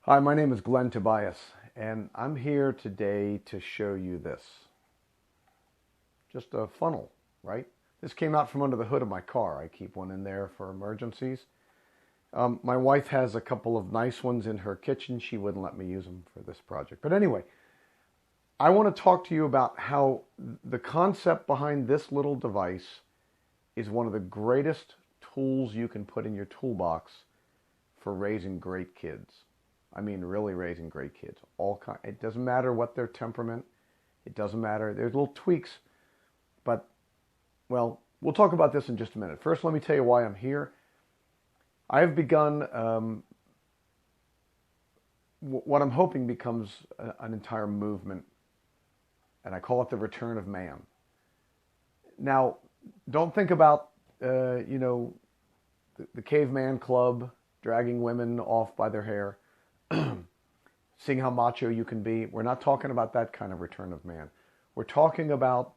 Hi, my name is Glenn Tobias, and I'm here today to show you this. Just a funnel, right? This came out from under the hood of my car. I keep one in there for emergencies. My wife has a couple of nice ones in her kitchen. She wouldn't let me use them for this project. But anyway, I want to talk to you about how the concept behind this little device is one of the greatest tools you can put in your toolbox for raising great kids. I mean, really raising great kids. It doesn't matter what their temperament. It doesn't matter. There's little tweaks. But, well, we'll talk about this in just a minute. First, let me tell you why I'm here. I have begun what I'm hoping becomes an entire movement, and I call it the return of man. Now, don't think about, the caveman club dragging women off by their hair. Seeing how macho you can be. We're not talking about that kind of return of man. We're talking about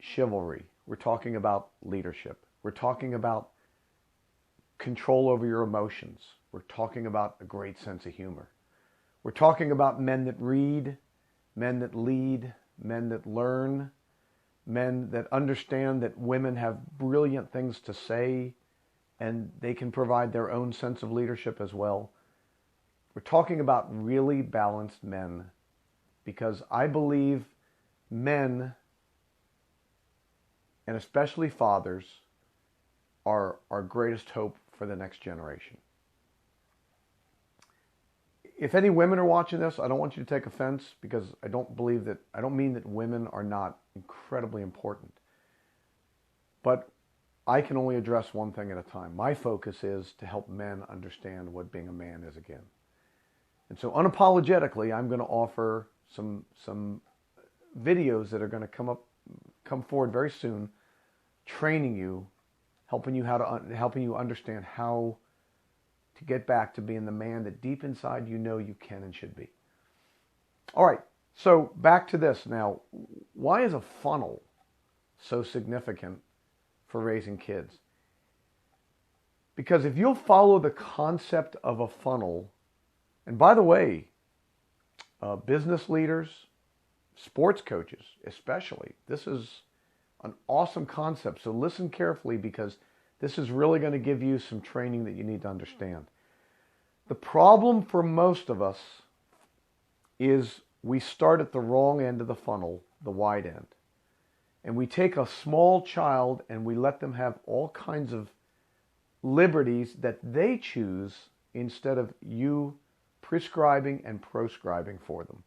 chivalry. We're talking about leadership. We're talking about control over your emotions. We're talking about a great sense of humor. We're talking about men that read, men that lead, men that learn, men that understand that women have brilliant things to say and they can provide their own sense of leadership as well. We're talking about really balanced men because I believe men, and especially fathers, are our greatest hope for the next generation. If any women are watching this, I don't want you to take offense because I don't mean that women are not incredibly important. But I can only address one thing at a time. My focus is to help men understand what being a man is again. And so unapologetically, I'm going to offer some videos that are going to come forward very soon, training you, helping you understand how to get back to being the man that deep inside you know you can and should be. All right, so back to this now. Why is a funnel so significant for raising kids? Because if you'll follow the concept of a funnel. And by the way, business leaders, sports coaches especially, this is an awesome concept. So listen carefully because this is really going to give you some training that you need to understand. The problem for most of us is we start at the wrong end of the funnel, the wide end. And we take a small child and we let them have all kinds of liberties that they choose instead of you prescribing and proscribing for them.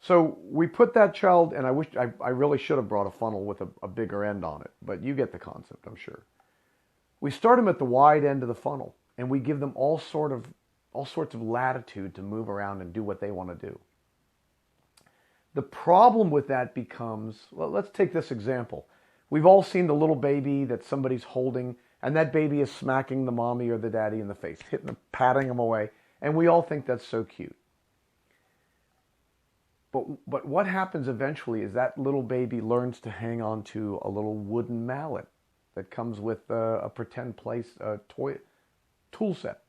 So we put that child, and I really should have brought a funnel with a bigger end on it, but you get the concept, I'm sure. We start them at the wide end of the funnel, and we give them all sorts of latitude to move around and do what they want to do. The problem with that becomes, well, let's take this example. We've all seen the little baby that somebody's holding, and that baby is smacking the mommy or the daddy in the face, hitting them, patting them away. And we all think that's so cute. But what happens eventually is that little baby learns to hang on to a little wooden mallet that comes with a pretend toy tool set.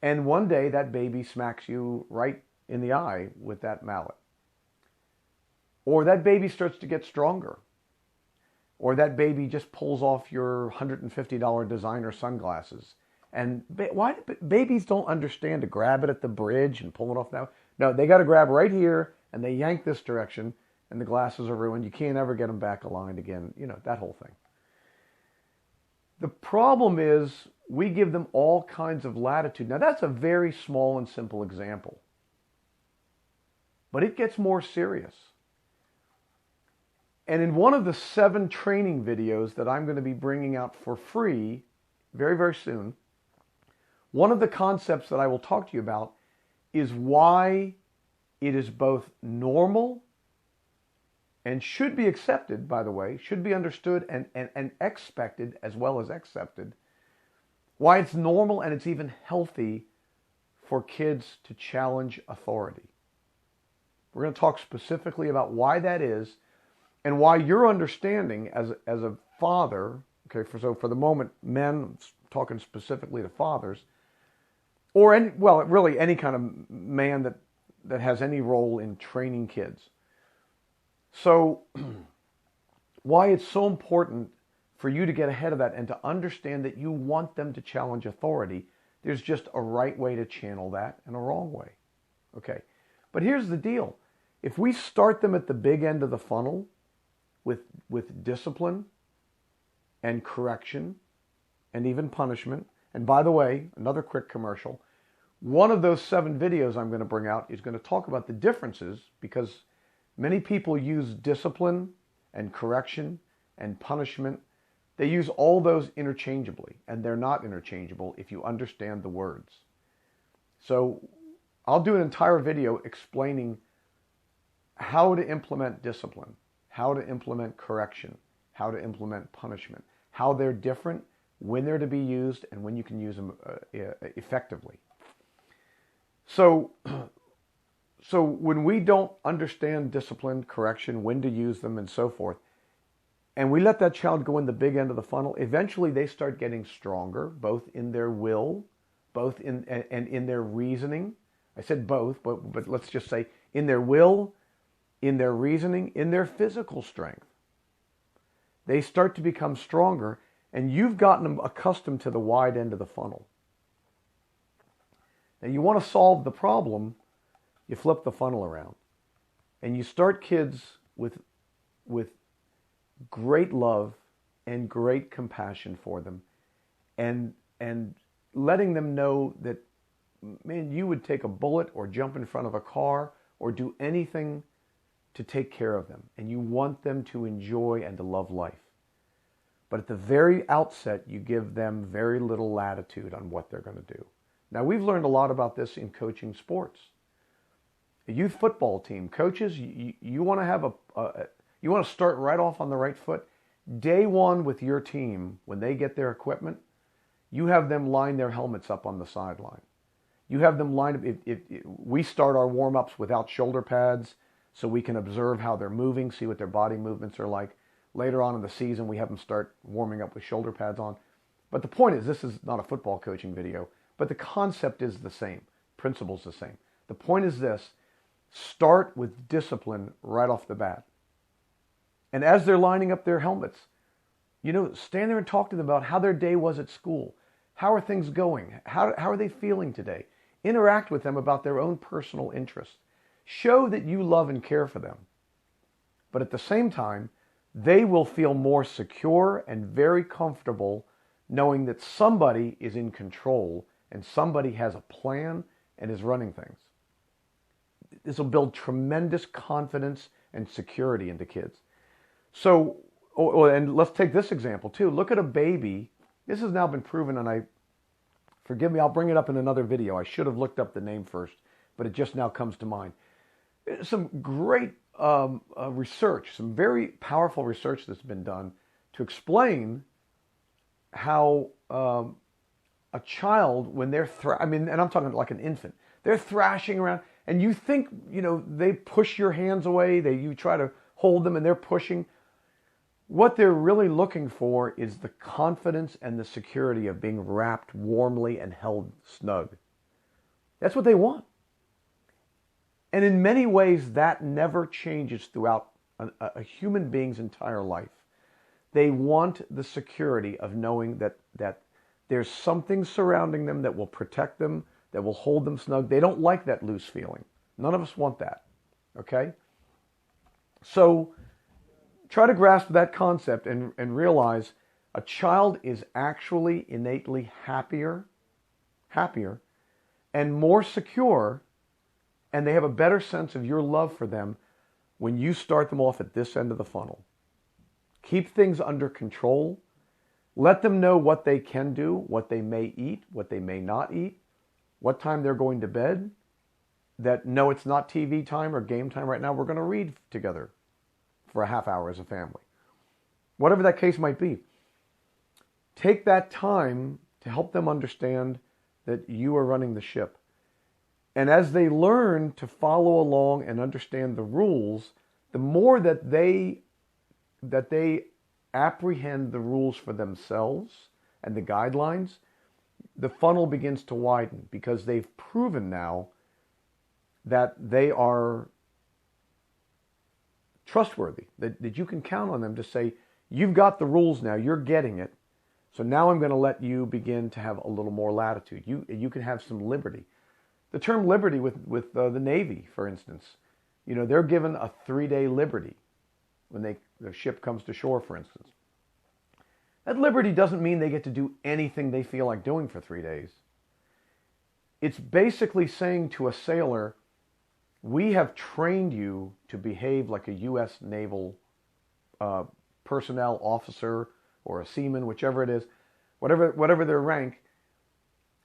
And one day that baby smacks you right in the eye with that mallet. Or that baby starts to get stronger. Or that baby just pulls off your $150 designer sunglasses. And why babies don't understand to grab it at the bridge and pull it off now? No, they got to grab right here, and they yank this direction, and the glasses are ruined. You can't ever get them back aligned again. That whole thing. The problem is we give them all kinds of latitude. Now, that's a very small and simple example. But it gets more serious. And in one of the 7 training videos that I'm going to be bringing out for free very, very soon, one of the concepts that I will talk to you about is why it is both normal and should be accepted, by the way, should be understood and expected as well as accepted, why it's normal and it's even healthy for kids to challenge authority. We're going to talk specifically about why that is and why your understanding as a father, okay, so for the moment, men, talking specifically to fathers, or any, well, really any kind of man that has any role in training kids. So why it's so important for you to get ahead of that and to understand that you want them to challenge authority. There's just a right way to channel that and a wrong way. Okay. But here's the deal. If we start them at the big end of the funnel with discipline and correction and even punishment, and by the way, another quick commercial, one of those 7 videos I'm going to bring out is going to talk about the differences, because many people use discipline and correction and punishment. They use all those interchangeably, and they're not interchangeable if you understand the words. So I'll do an entire video explaining how to implement discipline, how to implement correction, how to implement punishment, how they're different, when they're to be used, and when you can use them effectively. So when we don't understand discipline, correction, when to use them, and so forth, and we let that child go in the big end of the funnel, eventually they start getting stronger, both in their will, both in and in their reasoning. I said both, but let's just say in their will, in their reasoning, in their physical strength. They start to become stronger, and you've gotten them accustomed to the wide end of the funnel. Now you want to solve the problem, you flip the funnel around. And you start kids with great love and great compassion for them, and letting them know that, man, you would take a bullet or jump in front of a car or do anything to take care of them. And you want them to enjoy and to love life. But at the very outset, you give them very little latitude on what they're going to do. Now, we've learned a lot about this in coaching sports. A youth football team, coaches, you want to have you want to start right off on the right foot. Day one with your team, when they get their equipment, you have them line their helmets up on the sideline. You have them line up. We start our warm-ups without shoulder pads so we can observe how they're moving, see what their body movements are like. Later on in the season, we have them start warming up with shoulder pads on. But the point is, this is not a football coaching video, but the concept is the same. Principle's the same. The point is this: start with discipline right off the bat. And as they're lining up their helmets, stand there and talk to them about how their day was at school. How are things going? How are they feeling today? Interact with them about their own personal interests. Show that you love and care for them. But at the same time, they will feel more secure and very comfortable knowing that somebody is in control and somebody has a plan and is running things. This will build tremendous confidence and security into kids. So, and let's take this example too. Look at a baby. This has now been proven, and forgive me, I'll bring it up in another video. I should have looked up the name first, but it just now comes to mind. Some great research, some very powerful research that's been done to explain how a child, when they're, and I'm talking like an infant, they're thrashing around, and you think, they push your hands away, you try to hold them and they're pushing. What they're really looking for is the confidence and the security of being wrapped warmly and held snug. That's what they want. And in many ways, that never changes throughout a human being's entire life. They want the security of knowing that there's something surrounding them that will protect them, that will hold them snug. They don't like that loose feeling. None of us want that. Okay? So try to grasp that concept and realize a child is actually innately happier, and more secure, and they have a better sense of your love for them when you start them off at this end of the funnel. Keep things under control. Let them know what they can do, what they may eat, what they may not eat, what time they're going to bed. That no, it's not TV time or game time right now. We're going to read together for a half hour as a family. Whatever that case might be. Take that time to help them understand that you are running the ship. And as they learn to follow along and understand the rules, the more that they apprehend the rules for themselves and the guidelines, the funnel begins to widen because they've proven now that they are trustworthy, that you can count on them to say, you've got the rules now, you're getting it, so now I'm going to let you begin to have a little more latitude. You can have some liberty. The term liberty with the Navy, for instance, they're given a 3-day liberty when the ship comes to shore, for instance. That liberty doesn't mean they get to do anything they feel like doing for 3 days. It's basically saying to a sailor, we have trained you to behave like a U.S. naval personnel officer or a seaman, whichever it is, whatever their rank.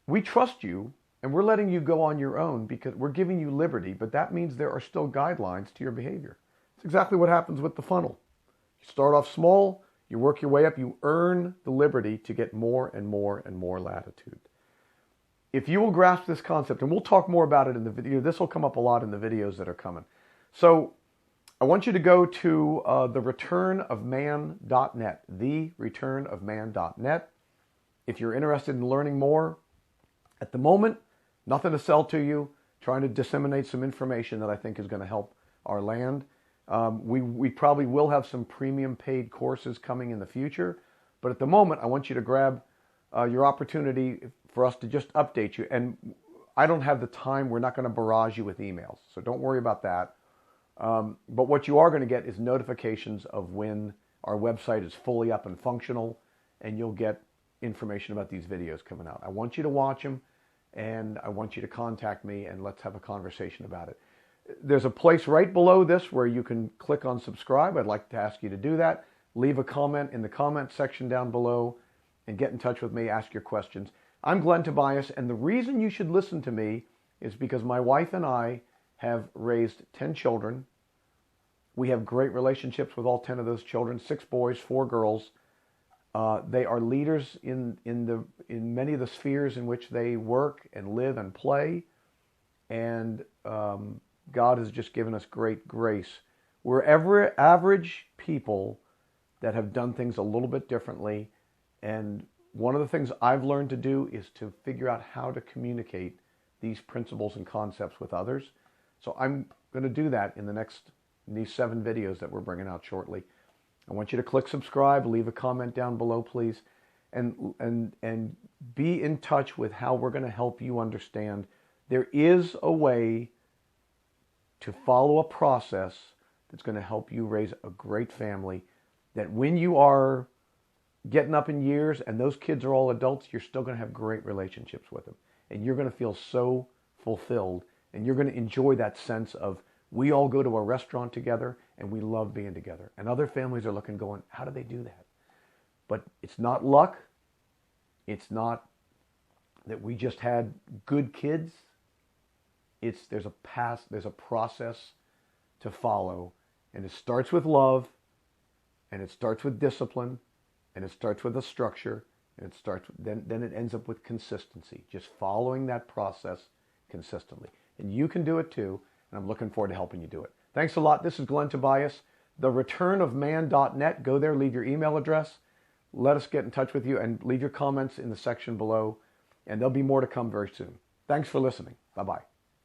We trust you, and we're letting you go on your own because we're giving you liberty, but that means there are still guidelines to your behavior. It's exactly what happens with the funnel. You start off small, you work your way up, you earn the liberty to get more and more and more latitude. If you will grasp this concept, and we'll talk more about it in the video, this will come up a lot in the videos that are coming. So I want you to go to thereturnofman.net, thereturnofman.net. If you're interested in learning more, at the moment, nothing to sell to you, trying to disseminate some information that I think is going to help our land. We probably will have some premium paid courses coming in the future, but at the moment, I want you to grab your opportunity for us to just update you. And I don't have the time. We're not going to barrage you with emails, so don't worry about that. But what you are going to get is notifications of when our website is fully up and functional, and you'll get information about these videos coming out. I want you to watch them, and I want you to contact me, and let's have a conversation about it. There's a place right below this where you can click on subscribe. I'd like to ask you to do that. Leave a comment in the comment section down below and get in touch with me, ask your questions. I'm Glenn Tobias, and the reason you should listen to me is because my wife and I have raised 10 children. We have great relationships with all 10 of those children, 6 boys, 4 girls. They are leaders in many of the spheres in which they work and live and play. And God has just given us great grace. We're average people that have done things a little bit differently. And one of the things I've learned to do is to figure out how to communicate these principles and concepts with others. So I'm going to do that in these 7 videos that we're bringing out shortly. I want you to click subscribe, leave a comment down below, please, and be in touch with how we're going to help you understand there is a way to follow a process that's going to help you raise a great family, that when you are getting up in years and those kids are all adults, you're still going to have great relationships with them. And you're going to feel so fulfilled, and you're going to enjoy that sense of we all go to a restaurant together and we love being together. And other families are looking, going, how do they do that? But it's not luck. It's not that we just had good kids. There's a process to follow. And it starts with love, and it starts with discipline, and it starts with a structure, and then it ends up with consistency, just following that process consistently. And you can do it too, and I'm looking forward to helping you do it. Thanks a lot. This is Glenn Tobias, thereturnofman.net. Go there, leave your email address. Let us get in touch with you, and leave your comments in the section below, and there'll be more to come very soon. Thanks for listening. Bye-bye.